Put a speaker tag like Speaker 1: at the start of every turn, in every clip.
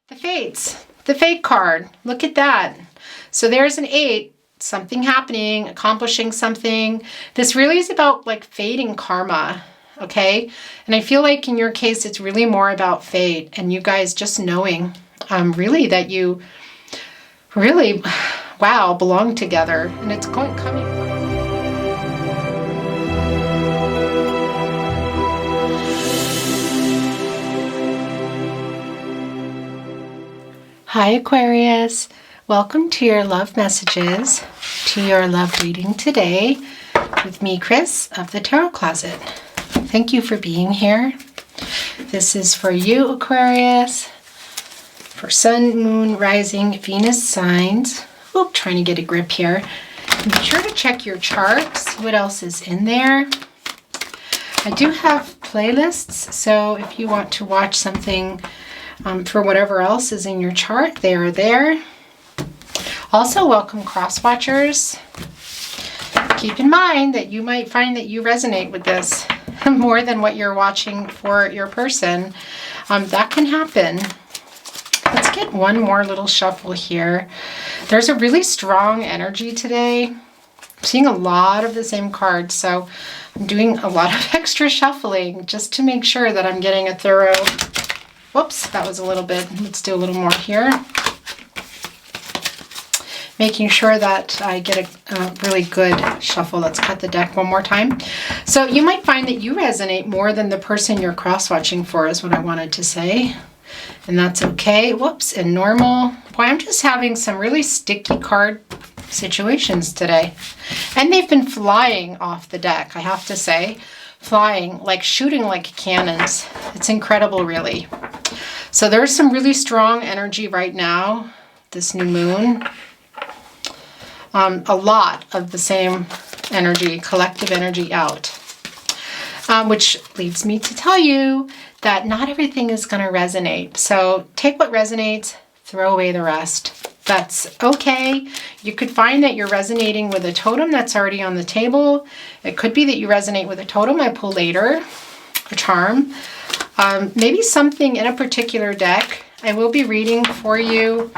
Speaker 1: The fates, the fate card. Look at that. So there's an 8, something happening, accomplishing something. This really is about like fate and karma, okay? And I feel like in your case, it's really more about fate and you guys just knowing really that you really, wow, belong together. And it's coming. Hi Aquarius, welcome to your love messages, to your love reading today with me, Chris, of the Tarot Closet. Thank you for being here. This is for you, Aquarius, for Sun, Moon, Rising, Venus signs. Oop, trying to get a grip here. And be sure to check your chart, see what else is in there. I do have playlists, so if you want to watch something for whatever else is in your chart, they are there. Also, welcome cross watchers. Keep in mind that you might find that you resonate with this more than what you're watching for your person. That can happen. Let's get one more little shuffle here. There's a really strong energy today. I'm seeing a lot of the same cards, so I'm doing a lot of extra shuffling just to make sure that I'm getting a thorough. Whoops, that was a little bit. Let's do a little more here. Making sure that I get a really good shuffle. Let's cut the deck one more time. So you might find that you resonate more than the person you're cross-watching for is what I wanted to say. And that's okay. Whoops, and normal. Boy, I'm just having some really sticky card situations today. And they've been flying off the deck, I have to say. Flying, like shooting like cannons. It's incredible, really. So there's some really strong energy right now, this new moon. A lot of the same energy, collective energy out. Which leads me to tell you that not everything is going to resonate. So take what resonates, throw away the rest. That's okay. You could find that you're resonating with a totem that's already on the table. It could be that you resonate with a totem I pull later, a charm. Maybe something in a particular deck. I will be reading for you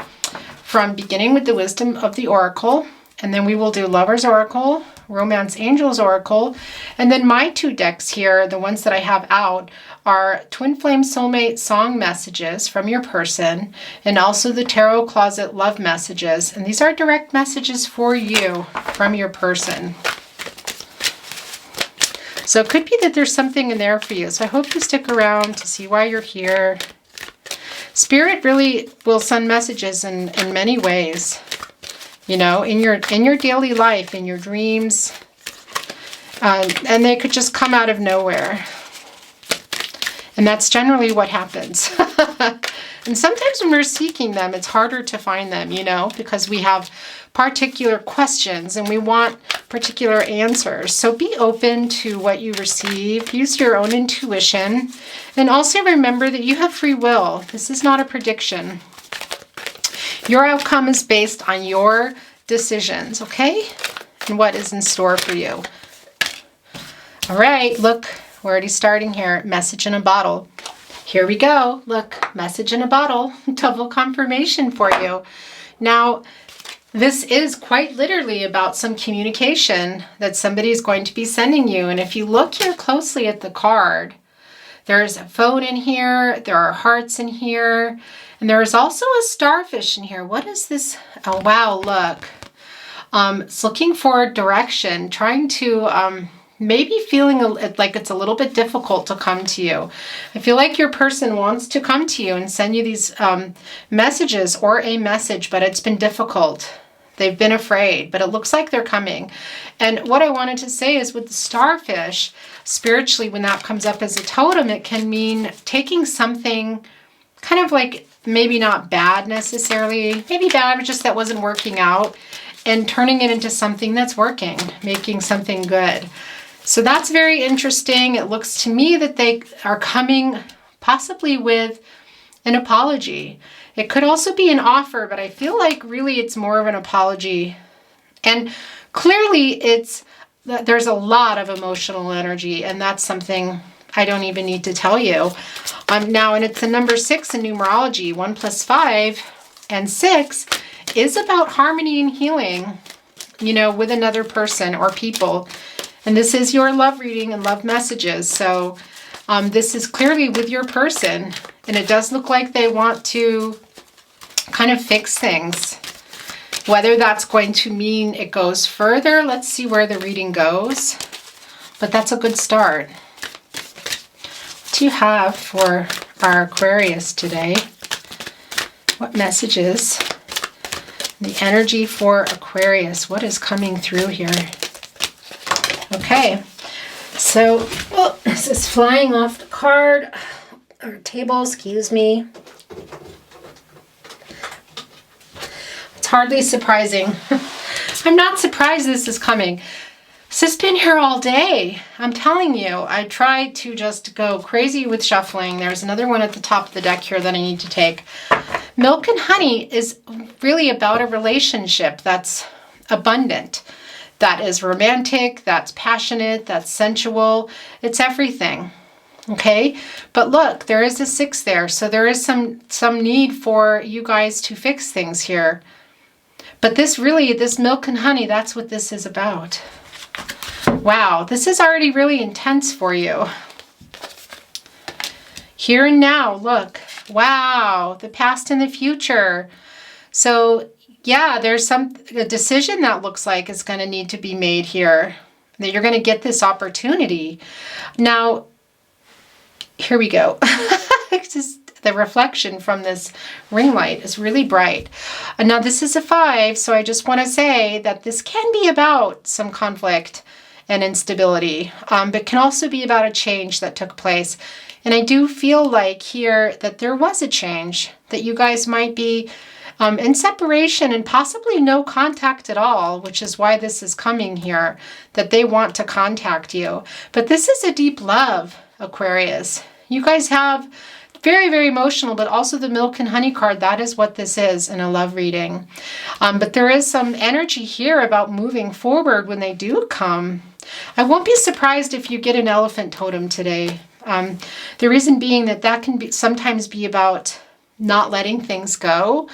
Speaker 1: from beginning with the Wisdom of the Oracle, and then we will do Lover's Oracle, Romance Angels Oracle, and then my 2 decks here, the ones that I have out, are Twin Flame Soulmate Song Messages from your person, and also the Tarot Closet Love Messages, and these are direct messages for you from your person. So it could be that there's something in there for you. So I hope you stick around to see why you're here. Spirit really will send messages in many ways. You know, in your daily life, in your dreams. And they could just come out of nowhere. And that's generally what happens. And sometimes when we're seeking them, it's harder to find them, you know, because we have particular questions and we want particular answers. So be open to what you receive. Use your own intuition. And also remember that you have free will. This is not a prediction. Your outcome is based on your decisions, okay? And what is in store for you. All right, look, we're already starting here. Message in a bottle. Here we go. Look, message in a bottle. Double confirmation for you. Now, this is quite literally about some communication that somebody is going to be sending you. And if you look here closely at the card, there's a phone in here. There are hearts in here. And there is also a starfish in here. What is this? Oh, wow, look. It's looking for direction, trying to maybe feeling like it's a little bit difficult to come to you. I feel like your person wants to come to you and send you these messages or a message, but it's been difficult. They've been afraid, but it looks like they're coming. And what I wanted to say is with the starfish, spiritually, when that comes up as a totem, it can mean taking something kind of like maybe not bad necessarily, maybe bad, but just that wasn't working out, and turning it into something that's working, making something good. So that's very interesting. It looks to me that they are coming possibly with an apology. It could also be an offer, but I feel like really it's more of an apology. And clearly there's a lot of emotional energy, and that's something I don't even need to tell you. Now, and it's the number 6 in numerology. 1 plus 5 and 6 is about harmony and healing, you know, with another person or people. And this is your love reading and love messages. So this is clearly with your person. And it does look like they want to kind of fix things. Whether that's going to mean it goes further, let's see where the reading goes. But that's a good start. What do you have for our Aquarius today? What messages? The energy for Aquarius. What is coming through here? Okay. So, this is flying off the card. Or table, excuse me. It's hardly surprising. I'm not surprised this is coming. This has been here all day. I'm telling you, I tried to just go crazy with shuffling. There's another one at the top of the deck here that I need to take. Milk and honey is really about a relationship that's abundant, that is romantic, that's passionate, that's sensual. It's everything. Okay, but look, there is a 6 there, so there is some need for you guys to fix things here. But this milk and honey, that's what this is about. Wow, this is already really intense for you. Here and now, look. Wow, the past and the future. So, yeah, there's a decision that looks like is going to need to be made here. That you're going to get this opportunity. Now, here we go. Just the reflection from this ring light is really bright. And now this is a 5, so I just want to say that this can be about some conflict and instability, but can also be about a change that took place. And I do feel like here that there was a change, that you guys might be in separation and possibly no contact at all, which is why this is coming here, that they want to contact you. But this is a deep love, Aquarius. You guys have very, very emotional, but also the milk and honey card. That is what this is in a love reading. But there is some energy here about moving forward when they do come. I won't be surprised if you get an elephant totem today. The reason being that can sometimes be about not letting things go.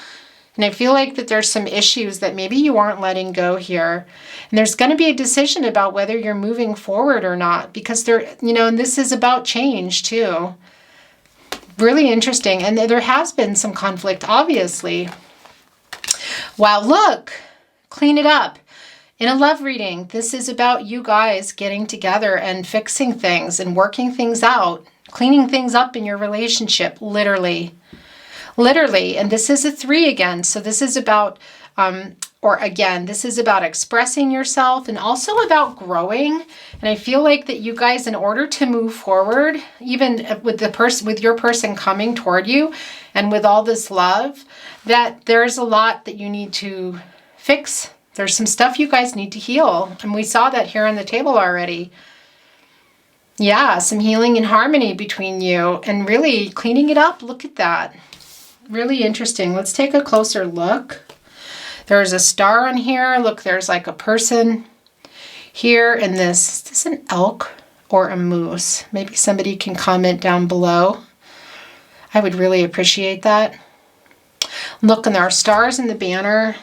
Speaker 1: And I feel like that there's some issues that maybe you aren't letting go here. And there's going to be a decision about whether you're moving forward or not, because and this is about change too. Really interesting. And there has been some conflict, obviously. Wow, look, clean it up. In a love reading, this is about you guys getting together and fixing things and working things out, cleaning things up in your relationship, literally. Literally. And this is a 3 again. So this is about, this is about expressing yourself and also about growing. And I feel like that you guys, in order to move forward, even with your person coming toward you and with all this love, that there's a lot that you need to fix. There's some stuff you guys need to heal. And we saw that here on the table already. Yeah, some healing and harmony between you and really cleaning it up. Look at that. Really interesting. Let's take a closer look. There's a star on here. Look, there's like a person here in this. Is this an elk or a moose? Maybe somebody can comment down below. I would really appreciate that. Look, and there are stars in the banner.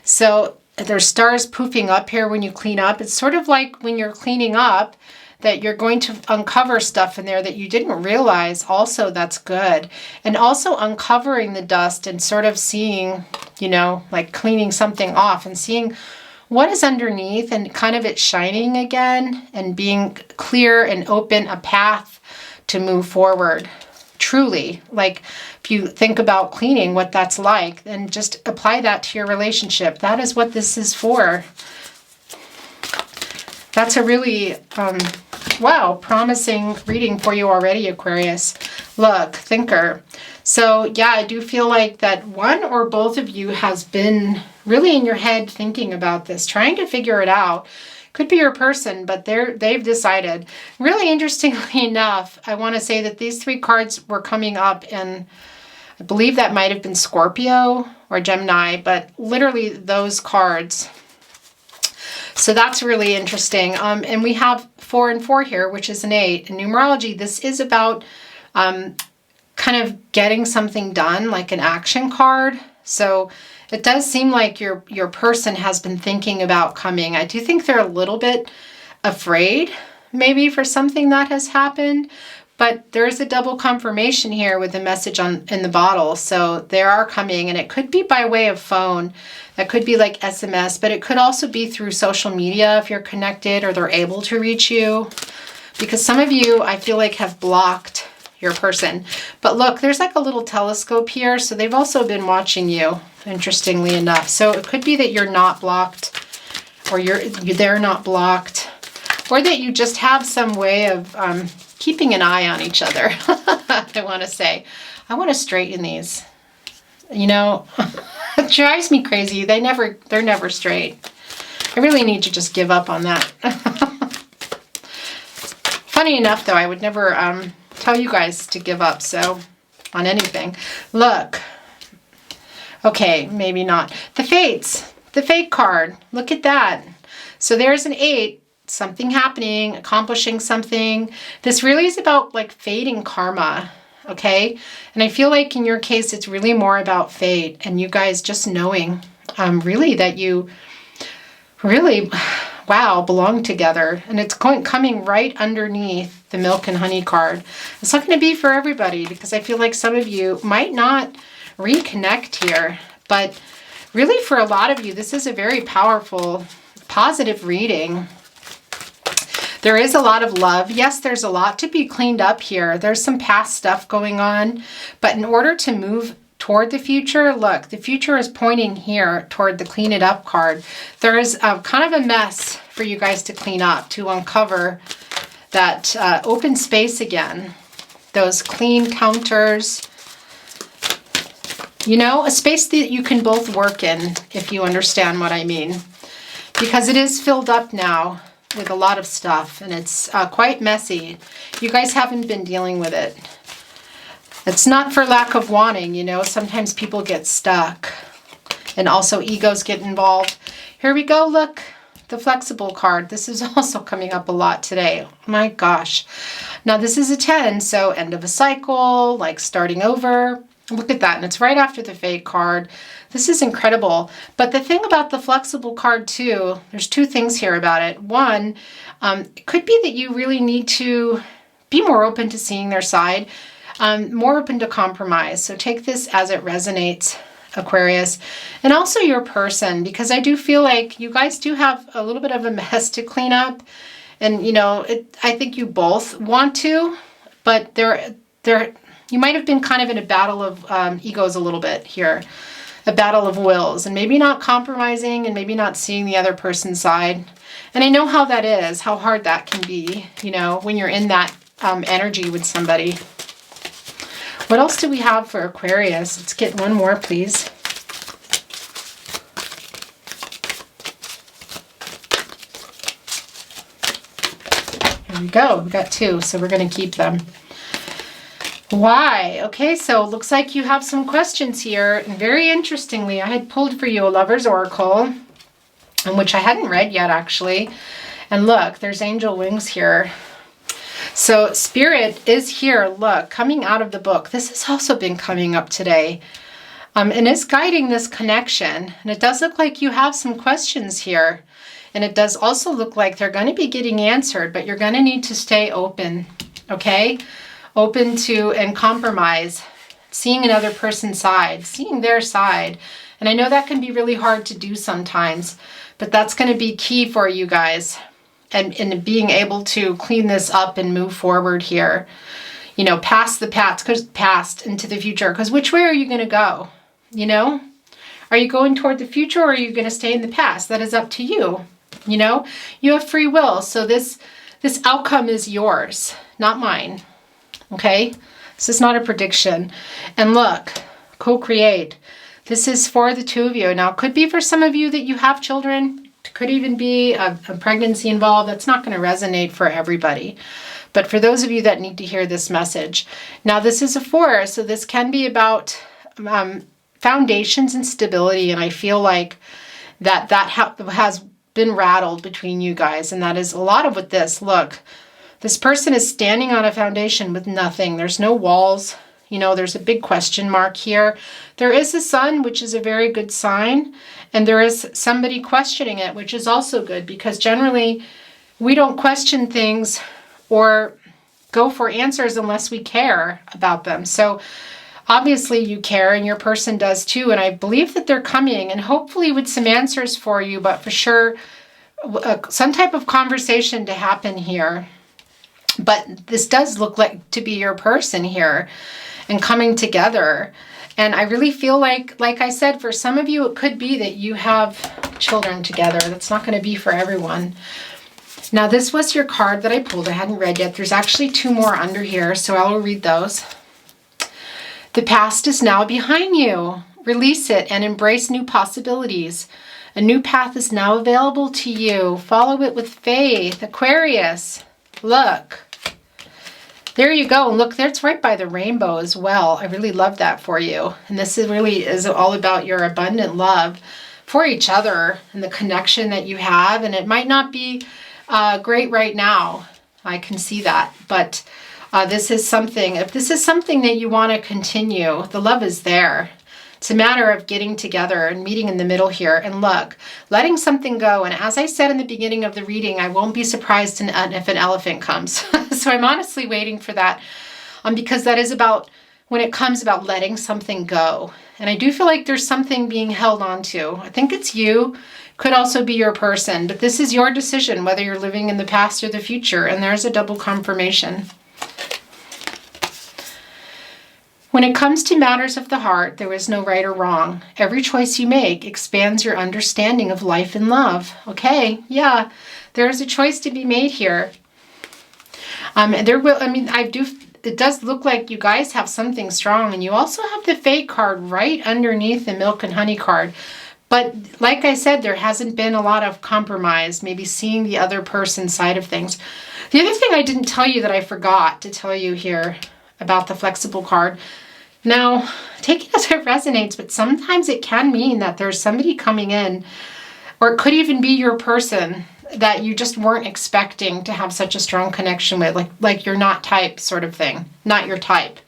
Speaker 1: So there's stars poofing up here when you clean up. It's sort of like when you're cleaning up that you're going to uncover stuff in there that you didn't realize. Also, that's good. And also uncovering the dust and sort of seeing, like cleaning something off and seeing what is underneath and kind of it shining again and being clear and open a path to move forward. Truly, like if you think about cleaning, what that's like, and just apply that to your relationship. That is what this is for. That's a really, promising reading for you already, Aquarius. Look, thinker. So yeah, I do feel like that one or both of you has been really in your head thinking about this, trying to figure it out. Could be your person, but they've decided. Really interestingly enough, I want to say that these 3 cards were coming up, and I believe that might have been Scorpio or Gemini, but literally those cards. So that's really interesting. And we have 4 and 4 here, which is an 8. In numerology, this is about kind of getting something done, like an action card. So it does seem like your person has been thinking about coming. I do think they're a little bit afraid, maybe, for something that has happened. But there's a double confirmation here with the message in the bottle. So they are coming, and it could be by way of phone. That could be like SMS, but it could also be through social media if you're connected or they're able to reach you. Because some of you, I feel like, have blocked your person. But look, there's like a little telescope here. So they've also been watching you, interestingly enough. So it could be that you're not blocked, or they're not blocked, or that you just have some way of keeping an eye on each other. I want to say, I want to straighten these. You know, it drives me crazy. They're never straight. I really need to just give up on that. Funny enough, though, I would never tell you guys to give up, so, on anything. Look. Okay, maybe not. The Fates. The Fate card. Look at that. So there's an 8. Something happening, accomplishing something. This really is about like fate and karma, okay? And I feel like in your case, it's really more about fate and you guys just knowing really that you really, wow, belong together. And it's coming right underneath the milk and honey card. It's not going to be for everybody because I feel like some of you might not reconnect here, but really for a lot of you, this is a very powerful, positive reading. There is a lot of love. Yes, there's a lot to be cleaned up here. There's some past stuff going on. But in order to move toward the future, look, the future is pointing here toward the clean it up card. There is kind of a mess for you guys to clean up, to uncover that open space again. Those clean counters. You know, a space that you can both work in, if you understand what I mean. Because it is filled up now with a lot of stuff, and it's quite messy. You guys haven't been dealing with it. It's not for lack of wanting, you know. Sometimes people get stuck, and also egos get involved. Here we go, look, the flexible card. This is also coming up a lot today. My gosh. Now this is a 10, so end of a cycle, like starting over. Look at that, and it's right after the Fate card. This is incredible. But the thing about the flexible card too, there's 2 things here about it. One, it could be that you really need to be more open to seeing their side, more open to compromise. So take this as it resonates, Aquarius. And also your person, because I do feel like you guys do have a little bit of a mess to clean up. And, you know, I think you both want to, but you might have been kind of in a battle of egos a little bit here. A battle of wills, and maybe not compromising and maybe not seeing the other person's side. And I know how that is, how hard that can be, you know, when you're in that energy with somebody. What else do we have for Aquarius? Let's get one more, please. Here we go. We got 2, so we're going to keep them. Why? Okay, so it looks like you have some questions here. And very interestingly, I had pulled for you a Lover's Oracle, which I hadn't read yet, actually. And look, there's angel wings here. So Spirit is here, look, coming out of the book. This has also been coming up today. And is guiding this connection. And it does look like you have some questions here. And it does also look like they're going to be getting answered, but you're going to need to stay open, okay? Open to and compromise, seeing another person's side, seeing their side. And I know that can be really hard to do sometimes, but that's going to be key for you guys. And in being able to clean this up and move forward here, you know, past the past into the future. Because which way are you going to go? You know, are you going toward the future or are you going to stay in the past? That is up to you. You know, you have free will. So this outcome is yours, not mine. Okay, this is not a prediction. And look, co-create. This is for the 2 of you. Now, it could be for some of you that you have children. It could even be a pregnancy involved. That's not going to resonate for everybody. But for those of you that need to hear this message. Now, this is a 4, so this can be about foundations and stability. And I feel like that has been rattled between you guys, and that is a lot of what this, look, this person is standing on a foundation with nothing. There's no walls. You know, there's a big question mark here. There is a sun, which is a very good sign, and there is somebody questioning it, which is also good, because generally we don't question things or go for answers unless we care about them. So obviously you care, and your person does too, and I believe that they're coming, and hopefully with some answers for you, but for sure some type of conversation to happen here. But this does look like to be your person here and coming together. And I really feel like I said, for some of you, it could be that you have children together. That's not going to be for everyone. Now, this was your card that I pulled. I hadn't read yet. There's actually 2 more under here, so I will read those. The past is now behind you. Release it and embrace new possibilities. A new path is now available to you. Follow it with faith. Aquarius, look. There you go. Look, that's right by the rainbow as well. I really love that for you. And this is all about your abundant love for each other and the connection that you have. And it might not be great right now. I can see that. But this is something, if this is something that you want to continue, the love is there. It's a matter of getting together and meeting in the middle here. And look, letting something go. And as I said in the beginning of the reading, I won't be surprised if an elephant comes. So I'm honestly waiting for that, because that is about, when it comes about letting something go. And I do feel like there's something being held on to. I think it's you. Could also be your person. But this is your decision, whether you're living in the past or the future. And there's a double confirmation. When it comes to matters of the heart, there is no right or wrong. Every choice you make expands your understanding of life and love. Okay, yeah, there is a choice to be made here. It does look like you guys have something strong, and you also have the Fate card right underneath the Milk and Honey card. But like I said, there hasn't been a lot of compromise, maybe seeing the other person's side of things. The other thing I didn't tell you that I forgot to tell you here about the Flexible card. Now, take it as it resonates, but sometimes it can mean that there's somebody coming in, or it could even be your person that you just weren't expecting to have such a strong connection with, like you're not type sort of thing, not your type.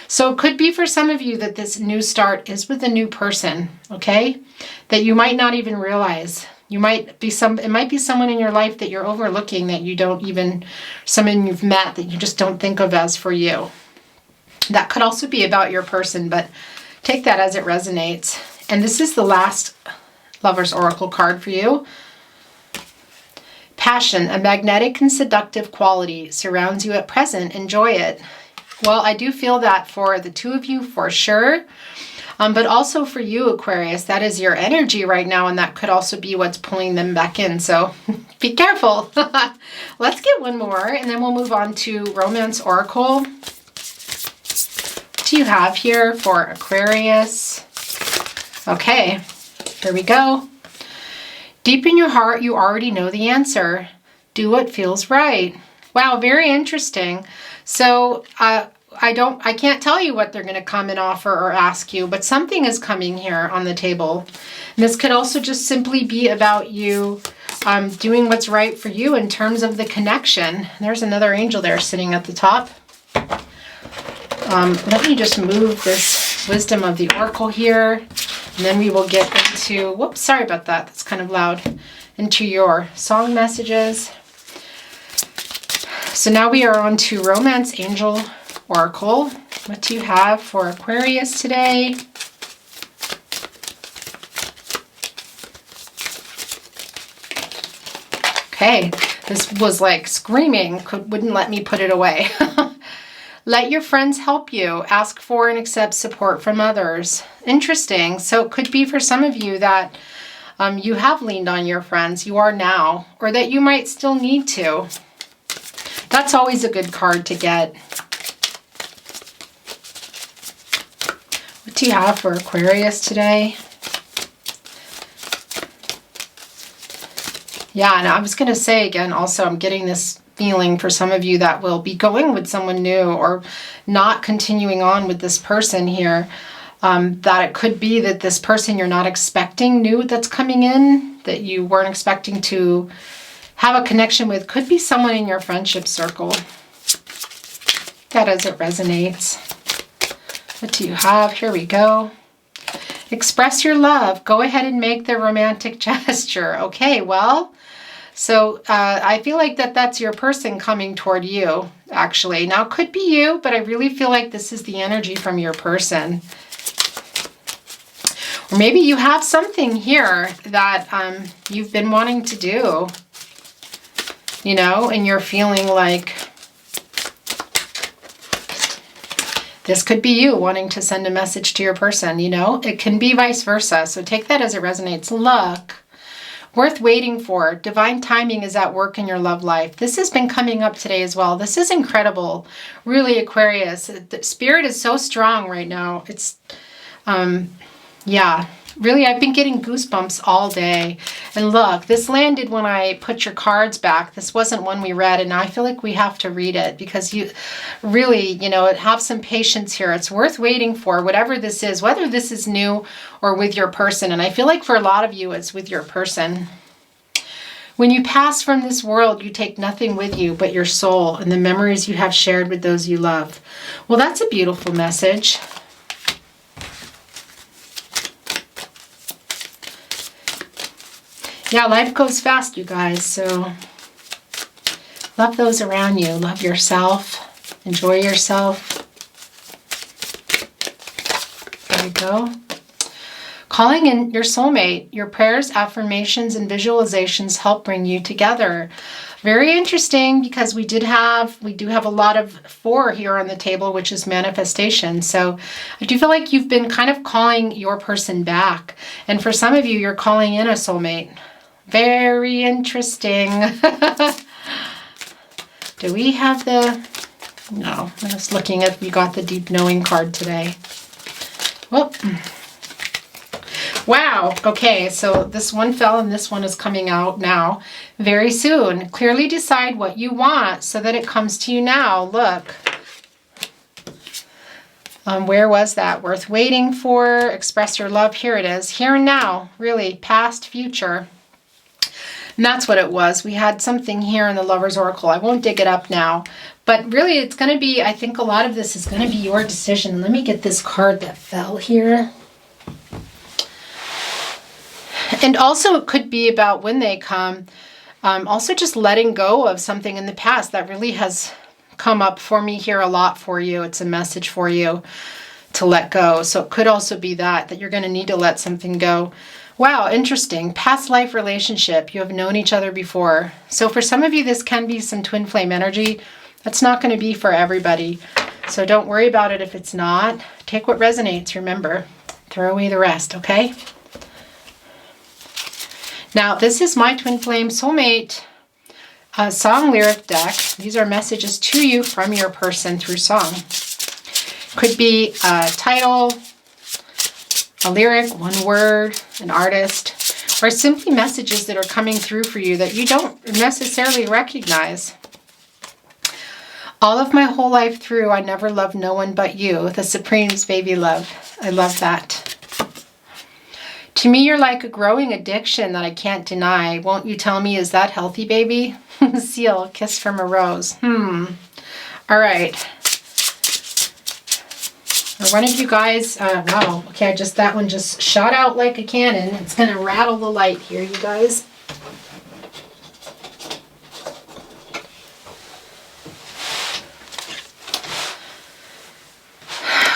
Speaker 1: So it could be for some of you that this new start is with a new person, okay? That you might not even realize. It might be someone in your life that you're overlooking, that you don't even, someone you've met that you just don't think of as for you. That could also be about your person, but take that as it resonates. And this is the last Lover's Oracle card for you. Passion, a magnetic and seductive quality surrounds you at present. Enjoy it. Well, I do feel that for the 2 of you for sure. But also for you, Aquarius, that is your energy right now, and that could also be what's pulling them back in. So be careful. Let's get one more, and then we'll move on to Romance Oracle. What do you have here for Aquarius? Okay, here we go. Deep in your heart, you already know the answer. Do what feels right. Wow, very interesting. So I can't tell you what they're going to come and offer or ask you, but something is coming here on the table. And this could also just simply be about you doing what's right for you in terms of the connection. There's another angel there sitting at the top. Let me just move this Wisdom of the Oracle here, and then we will get into, whoops, sorry about that, that's kind of loud, into your song messages. So now we are on to Romance Angel Oracle. What do you have for Aquarius today? Okay, this was like screaming, wouldn't let me put it away. Let your friends help you. Ask for and accept support from others. Interesting. So it could be for some of you that you have leaned on your friends. You are now, or that you might still need to. That's always a good card to get. What do you have for Aquarius today? Yeah, and I was going to say again, also, I'm getting this feeling for some of you that will be going with someone new or not continuing on with this person here, that it could be that this person you're not expecting new that's coming in that you weren't expecting to have a connection with. Could be someone in your friendship circle. That as it resonates. What do you have? Here we go. Express your love. Go ahead and make the romantic gesture. Okay, well, so I feel like that's your person coming toward you, actually. Now, it could be you, but I really feel like this is the energy from your person. Or maybe you have something here that you've been wanting to do, you know, and you're feeling like this could be you wanting to send a message to your person, you know. It can be vice versa, so take that as it resonates. Luck. Worth waiting for. Divine timing is at work in your love life. This has been coming up today as well. This is incredible. Really, Aquarius. The spirit is so strong right now. It's, yeah. Really, I've been getting goosebumps all day. And look, this landed when I put your cards back. This wasn't one we read, and now I feel like we have to read it because you really, you know, have some patience here. It's worth waiting for, whatever this is, whether this is new or with your person. And I feel like for a lot of you, it's with your person. When you pass from this world, you take nothing with you but your soul and the memories you have shared with those you love. Well, that's a beautiful message. Yeah, life goes fast, you guys, so love those around you. Love yourself. Enjoy yourself. There we go. Calling in your soulmate. Your prayers, affirmations, and visualizations help bring you together. Very interesting because we do have a lot of 4 here on the table, which is manifestation. So I do feel like you've been kind of calling your person back. And for some of you, you're calling in a soulmate. Very interesting. Do we have the... No, I was looking at, we got the deep knowing card today. Whoop. Wow. Okay, so this one fell and this one is coming out now very soon. Clearly decide what you want so that it comes to you now. Look. Where was that? Worth waiting for. Express your love. Here it is. Here and now. Really. Past, future. And that's what it was. We had something here in the Lover's Oracle. I won't dig it up now. But really, it's going to be, I think a lot of this is going to be your decision. Let me get this card that fell here. And also, it could be about when they come. Also, just letting go of something in the past that really has come up for me here a lot for you. It's a message for you to let go. So it could also be that you're going to need to let something go. Wow, interesting. Past life relationship. You have known each other before. So for some of you, this can be some twin flame energy. That's not going to be for everybody. So don't worry about it if it's not. Take what resonates, remember. Throw away the rest, okay? Now, this is my twin flame soulmate song lyric deck. These are messages to you from your person through song. Could be a title, a lyric, one word, an artist, or simply messages that are coming through for you that you don't necessarily recognize. All of my whole life through, I never loved no one but you, the Supreme's baby love. I love that. To me, you're like a growing addiction that I can't deny. Won't you tell me, is that healthy, baby? Seal, kiss from a rose. All right. Or one of you guys, wow, okay, that one just shot out like a cannon. It's going to rattle the light here, you guys.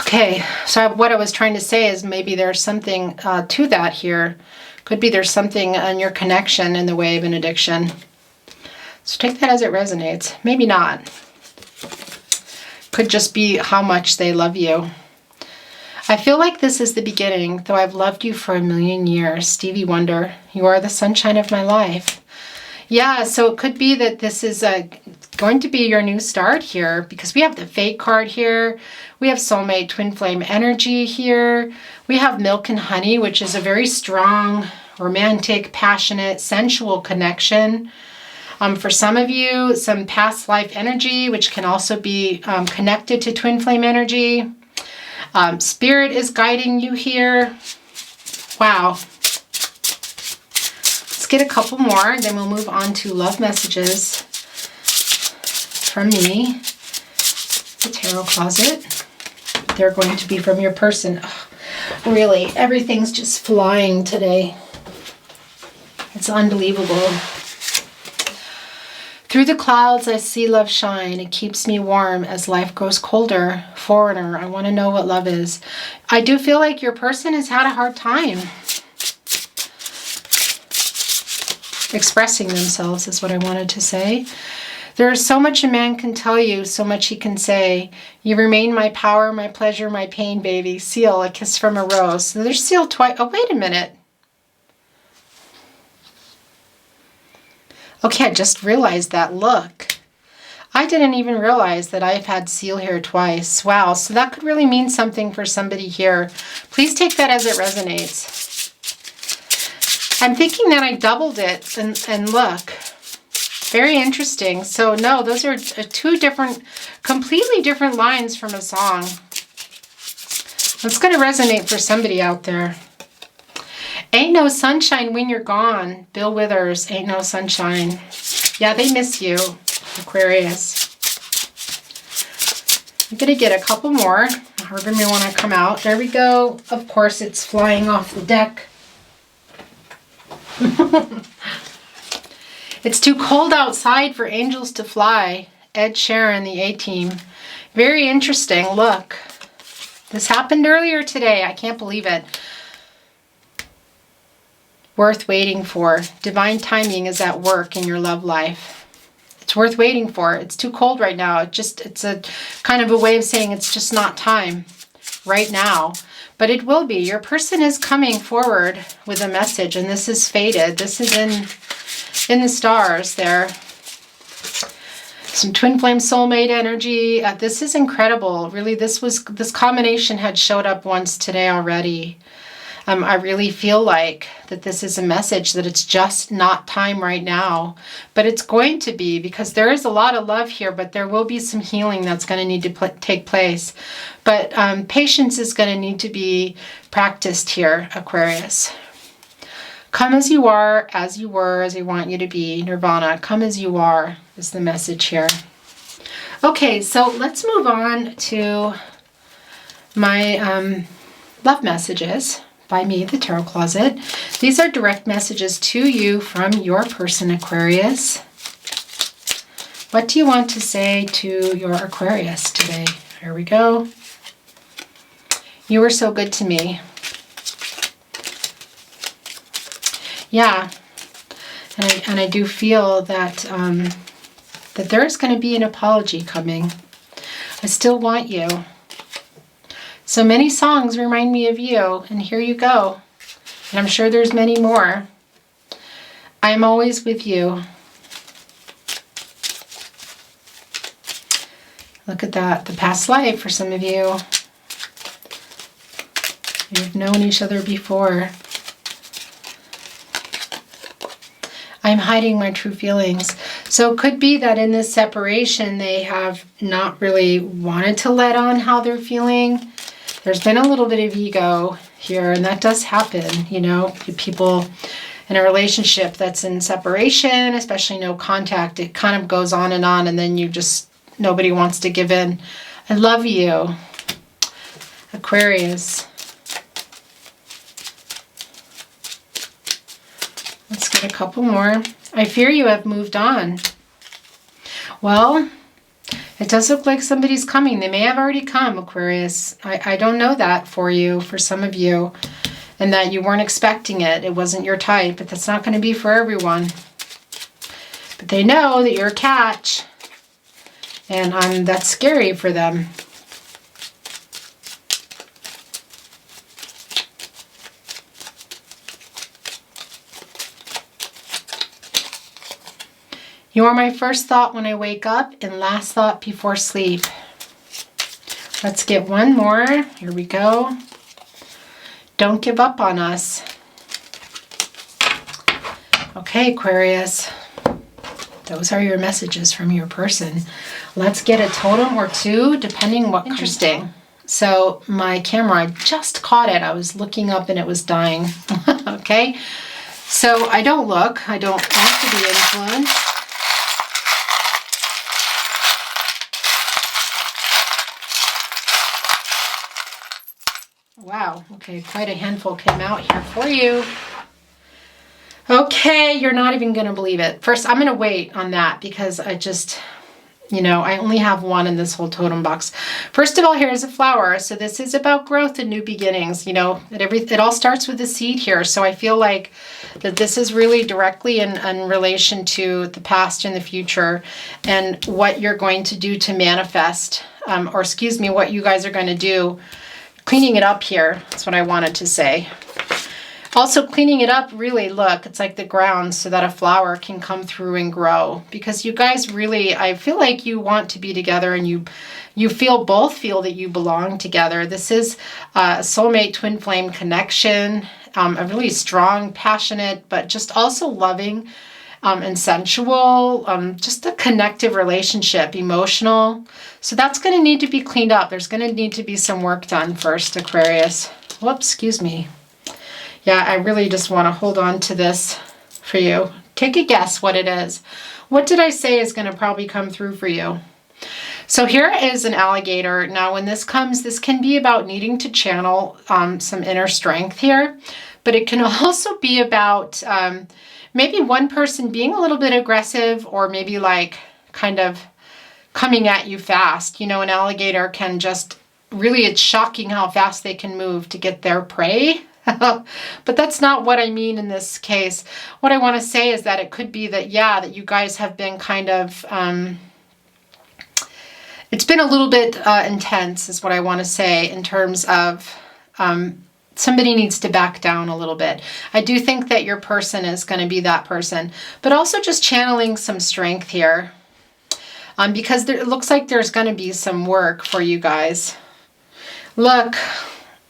Speaker 1: Okay, so what I was trying to say is maybe there's something to that here. Could be there's something on your connection in the way of an addiction. So take that as it resonates. Maybe not. Could just be how much they love you. I feel like this is the beginning, though I've loved you for 1,000,000 years. Stevie Wonder, you are the sunshine of my life. Yeah, so it could be that this is going to be your new start here because we have the Fate card here. We have soulmate twin flame energy here. We have milk and honey, which is a very strong, romantic, passionate, sensual connection. For some of you, some past life energy, which can also be connected to twin flame energy. Spirit is guiding you here. Wow. It's get a couple more, and then we'll move on to love messages from me, the tarot closet. They're going to be from your person. Oh, really, everything's just flying today. It's unbelievable. Through the clouds, I see love shine. It keeps me warm as life grows colder. Foreigner, I want to know what love is. I do feel like your person has had a hard time expressing themselves, is what I wanted to say. There is so much a man can tell you, so much he can say. You remain my power, my pleasure, my pain, baby. Seal, a kiss from a rose. So there's seal twice. Oh, wait a minute. Okay, I just realized that. Look. I didn't even realize that I've had seal here twice. Wow, so that could really mean something for somebody here. Please take that as it resonates. I'm thinking that I doubled it, and look. Very interesting. So no, those are two different, completely different lines from a song. That's going to resonate for somebody out there. Ain't no sunshine when you're gone. Bill Withers, ain't no sunshine. Yeah, they miss you, Aquarius. I'm going to get a couple more. However may want to come out. There we go. Of course, it's flying off the deck. It's too cold outside for angels to fly. Ed Sheeran, the A-Team. Very interesting. Look. This happened earlier today. I can't believe it. Worth waiting for. Divine timing is at work in your love life. It's worth waiting for. It's too cold right now. It's a kind of a way of saying it's just not time right now. But it will be. Your person is coming forward with a message, and this is fated. This is in the stars there. Some twin flame soulmate energy. This is incredible. Really, this combination had showed up once today already. I really feel like that this is a message that it's just not time right now, but it's going to be, because there is a lot of love here, but there will be some healing that's going to need to take place. But patience is going to need to be practiced here, Aquarius. Come as you are, as you were, as I want you to be. Nirvana, come as you are is the message here. Okay, so let's move on to my love messages by me, the Tarot Closet. These are direct messages to you from your person, Aquarius. What do you want to say to your Aquarius today? Here we go. You were so good to me. Yeah, and I do feel that that there is going to be an apology coming. I still want you. So many songs remind me of you, and here you go. And I'm sure there's many more. I'm always with you. Look at that, the past life for some of you. You've known each other before. I'm hiding my true feelings. So it could be that in this separation, they have not really wanted to let on how they're feeling. There's been a little bit of ego here, and that does happen, you know, people in a relationship that's in separation, especially no contact, it kind of goes on, and then you just, nobody wants to give in. I love you, Aquarius. Let's get a couple more. I fear you have moved on. Well, it does look like somebody's coming. They may have already come, Aquarius. I don't know that for you, for some of you, and that you weren't expecting it. It wasn't your type, but that's not going to be for everyone. But they know that you're a catch, and that's scary for them. You are my first thought when I wake up and last thought before sleep. Let's get one more. Here we go. Don't give up on us. Okay, Aquarius. Those are your messages from your person. Let's get a totem or two, depending what comes. Interesting. So my camera, I just caught it. I was looking up and it was dying. Okay. So I don't look. I don't want to be influenced. Wow. Okay, quite a handful came out here for you. Okay, you're not even going to believe it. First, I'm going to wait on that because I just... I only have one in this whole totem box. First of all, here's a flower. So this is about growth and new beginnings. It all starts with a seed here. So I feel like that this is really directly in relation to the past and the future and what you're going to do to manifest, what you guys are going to do. Cleaning it up here. That's what I wanted to say. Also cleaning it up, really, look, it's like the ground so that a flower can come through and grow. Because you guys really, I feel like you want to be together and you both feel that you belong together. This is a soulmate twin flame connection, a really strong, passionate, but just also loving and sensual, just a connective relationship, emotional. So that's going to need to be cleaned up. There's going to need to be some work done first, Aquarius. Whoops, excuse me. Yeah, I really just want to hold on to this for you. Take a guess what it is. What did I say is going to probably come through for you? So here is an alligator. Now, when this comes, this can be about needing to channel some inner strength here, but it can also be about maybe one person being a little bit aggressive or maybe like kind of coming at you fast. An alligator can just really, it's shocking how fast they can move to get their prey. But that's not what I mean in this case. What I want to say is that it could be that, that you guys have been kind of, it's been a little bit intense is what I want to say in terms of somebody needs to back down a little bit. I do think that your person is going to be that person, but also just channeling some strength here because it looks like there's going to be some work for you guys. Look.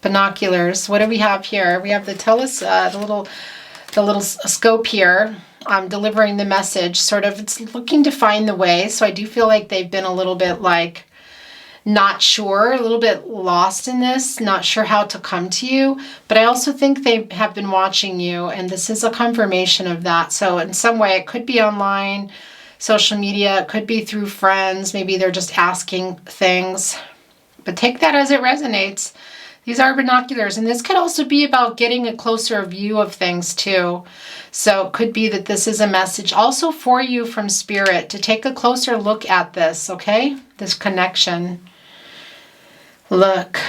Speaker 1: Binoculars. What do we have here? We have the the little scope here, delivering the message. Sort of, it's looking to find the way. So I do feel like they've been a little bit like not sure, a little bit lost in this, not sure how to come to you. But I also think they have been watching you, and this is a confirmation of that. So in some way, it could be online, social media, it could be through friends. Maybe they're just asking things. But take that as it resonates. These are binoculars, and this could also be about getting a closer view of things too. So it could be that this is a message also for you from Spirit to take a closer look at this, okay? This connection. Look,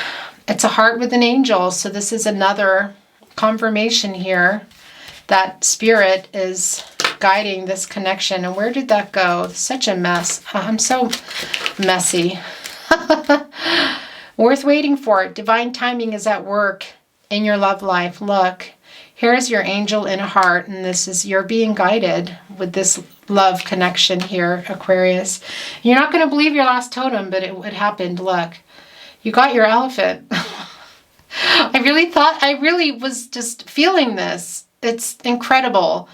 Speaker 1: it's a heart with an angel. So this is another confirmation here that Spirit is guiding this connection. And where did that go? Such a mess. I'm so messy. Worth waiting for. Divine timing is at work in your love life. Look, here's your angel in a heart, and this is you're being guided with this love connection here, Aquarius. You're not going to believe your last totem, but it happened. Look, you got your elephant. I really was just feeling this. It's incredible.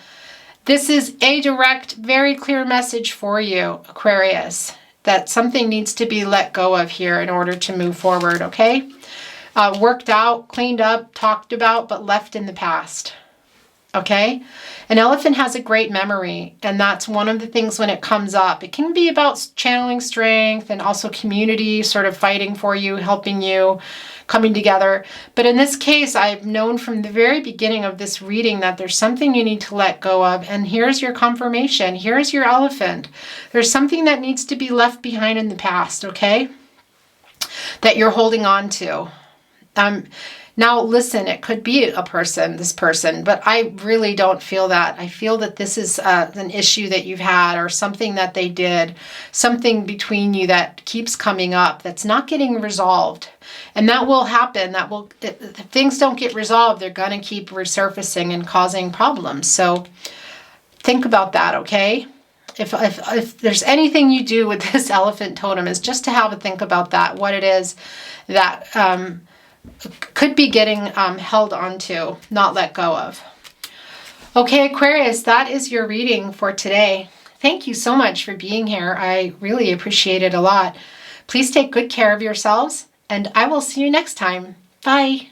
Speaker 1: This is a direct, very clear message for you, Aquarius, that something needs to be let go of here in order to move forward, okay? Worked out, cleaned up, talked about, but left in the past, okay? An elephant has a great memory, and that's one of the things when it comes up. It can be about channeling strength and also community sort of fighting for you, helping you, coming together. But in this case, I've known from the very beginning of this reading that there's something you need to let go of. And here's your confirmation. Here's your elephant. There's something that needs to be left behind in the past, okay? That you're holding on to. Now, listen, it could be this person, but I really don't feel that. I feel that this is an issue that you've had or something that they did, something between you that keeps coming up that's not getting resolved. And that will happen. If things don't get resolved, they're going to keep resurfacing and causing problems. So think about that, okay? If there's anything you do with this elephant totem is just to have a think about that, what it is that could be getting held onto, not let go of. Okay, Aquarius, that is your reading for today. Thank you so much for being here. I really appreciate it a lot. Please take good care of yourselves, and I will see you next time. Bye.